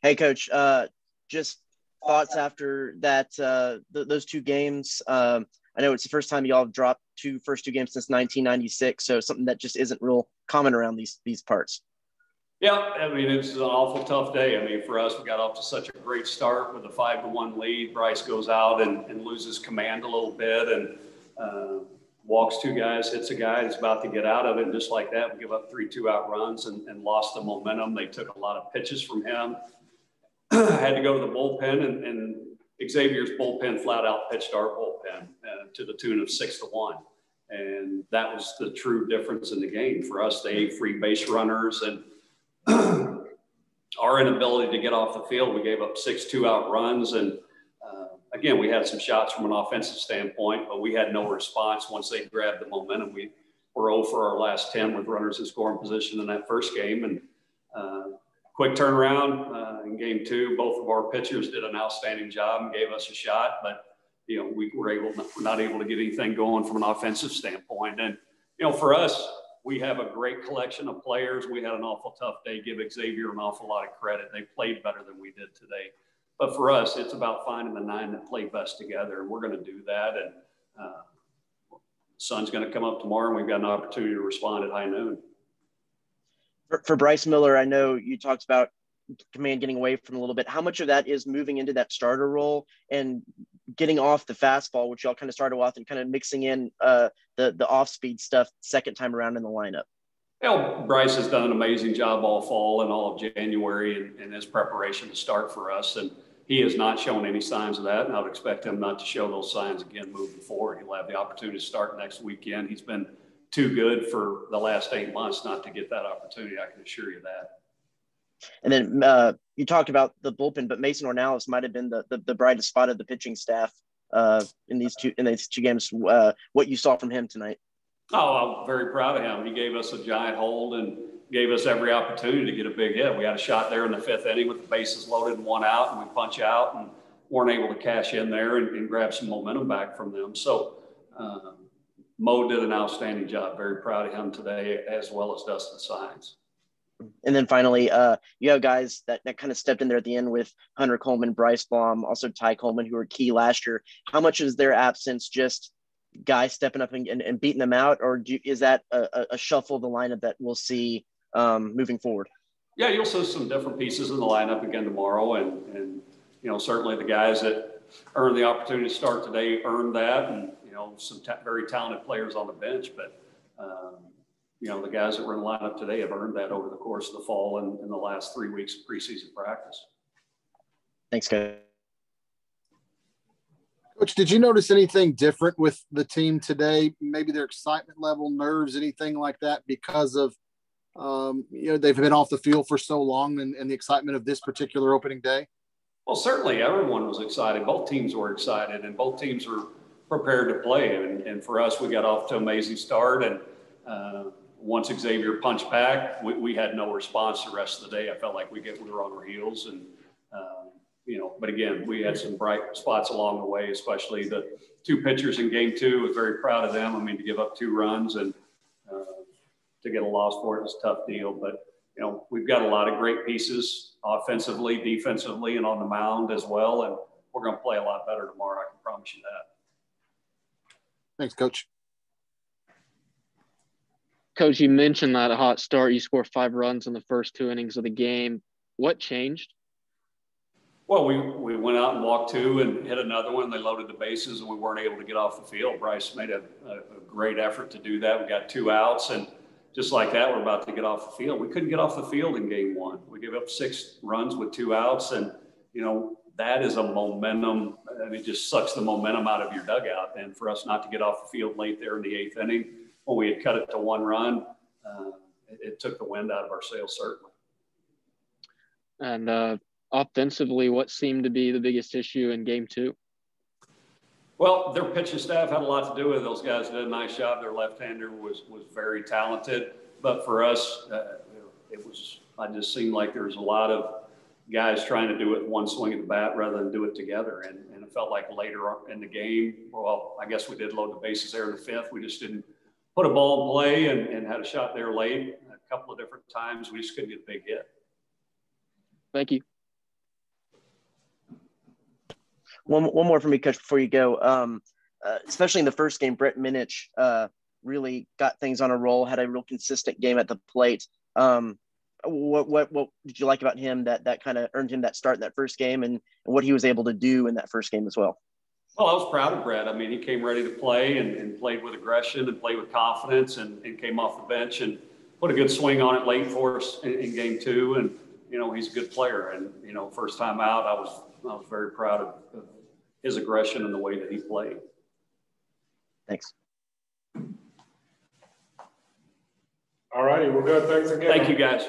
Hey, Coach. Just thoughts after that those two games. I know it's the first time y'all have dropped first two games since 1996, so something that just isn't real common around these parts. Yeah, I mean, it was an awful tough day. I mean, for us, we got off to such a great start with a 5-1 lead. Bryce goes out and loses command a little bit and walks two guys, hits a guy that's about to get out of it. And just like that, we give up 3 2-out runs and lost the momentum. They took a lot of pitches from him. Had to go to the bullpen, and Xavier's bullpen flat out pitched our bullpen to the tune of 6-1. And that was the true difference in the game. For us, they free base runners and our inability to get off the field. We gave up 6 2-out runs. And again, we had some shots from an offensive standpoint, but we had no response once they grabbed the momentum. We were 0 for our last 10 with runners in scoring position in that first game. And quick turnaround in game 2. Both of our pitchers did an outstanding job and gave us a shot, but we were not able to get anything going from an offensive standpoint. And for us, we have a great collection of players. We had an awful tough day. Give Xavier an awful lot of credit. They played better than we did today. But for us, it's about finding the 9 that play best together, and we're going to do that. And the sun's going to come up tomorrow, and we've got an opportunity to respond at high noon. For Bryce Miller, I know you talked about command getting away from a little bit. How much of that is moving into that starter role and getting off the fastball, which y'all kind of started with, and kind of mixing in the off-speed stuff second time around in the lineup? Bryce has done an amazing job all fall and all of January in his preparation to start for us, and he has not shown any signs of that, and I would expect him not to show those signs again moving forward. He'll have the opportunity to start next weekend. He's been too good for the last 8 months not to get that opportunity. I can assure you that. And then you talked about the bullpen, but Mason Ornalis might have been the brightest spot of the pitching staff in these two games. What you saw from him tonight? Oh, I'm very proud of him. He gave us a giant hold and gave us every opportunity to get a big hit. We had a shot there in the 5th inning with the bases loaded and 1 out, and we punch out and weren't able to cash in there and grab some momentum back from them. So Mo did an outstanding job. Very proud of him today, as well as Dustin Sines. And then finally, you have guys that kind of stepped in there at the end with Hunter Coleman, Bryce Baum, also Ty Coleman, who were key last year. How much is their absence just guys stepping up and beating them out, or is that a shuffle of the lineup that we'll see moving forward? Yeah, you'll see some different pieces in the lineup again tomorrow, and certainly the guys that earned the opportunity to start today earned that, and some very talented players on the bench, but the guys that were in the lineup today have earned that over the course of the fall and in the last 3 weeks of preseason practice. Thanks, guys. Coach, did you notice anything different with the team today? Maybe their excitement level, nerves, anything like that, because of they've been off the field for so long and the excitement of this particular opening day? Well, certainly everyone was excited. Both teams were excited, and both teams were prepared to play. And for us, we got off to an amazing start. And once Xavier punched back, we had no response the rest of the day. I felt like we were on our heels. And, but again, we had some bright spots along the way, especially the 2 pitchers in game 2. I was very proud of them. I mean, to give up 2 runs and to get a loss for it was a tough deal. But, we've got a lot of great pieces offensively, defensively, and on the mound as well. And we're going to play a lot better tomorrow. I can promise you that. Thanks, Coach. Coach, you mentioned that hot start. You scored 5 runs in the first 2 innings of the game. What changed? Well, we went out and walked 2 and hit another one. They loaded the bases, and we weren't able to get off the field. Bryce made a great effort to do that. We got 2 outs, and just like that, we're about to get off the field. We couldn't get off the field in game 1. We gave up 6 runs with 2 outs, and, that is a momentum. I mean, it just sucks the momentum out of your dugout. And for us not to get off the field late there in the 8th inning, when we had cut it to 1 run, it took the wind out of our sails, certainly. And offensively, what seemed to be the biggest issue in game 2? Well, their pitching staff had a lot to do with it. Those guys did a nice job. Their left-hander was very talented. But for us, I just seemed like there was a lot of guys trying to do it one swing at the bat rather than do it together. And it felt like later in the game, well, I guess we did load the bases there in the 5th. We just didn't put a ball in play and had a shot there late. A couple of different times, we just couldn't get a big hit. Thank you. One more for me, Coach, before you go. Especially in the first game, Brett Minich really got things on a roll, had a real consistent game at the plate. What did you like about him that kind of earned him that start in that first game, and what he was able to do in that first game as well? Well, I was proud of Brett. I mean, he came ready to play and played with aggression and played with confidence and came off the bench and put a good swing on it late for us in game 2. And, you know, he's a good player. And, you know, first time out, I was very proud of his aggression and the way that he played. Thanks. All righty, we're good. Thanks again. Thank you, guys.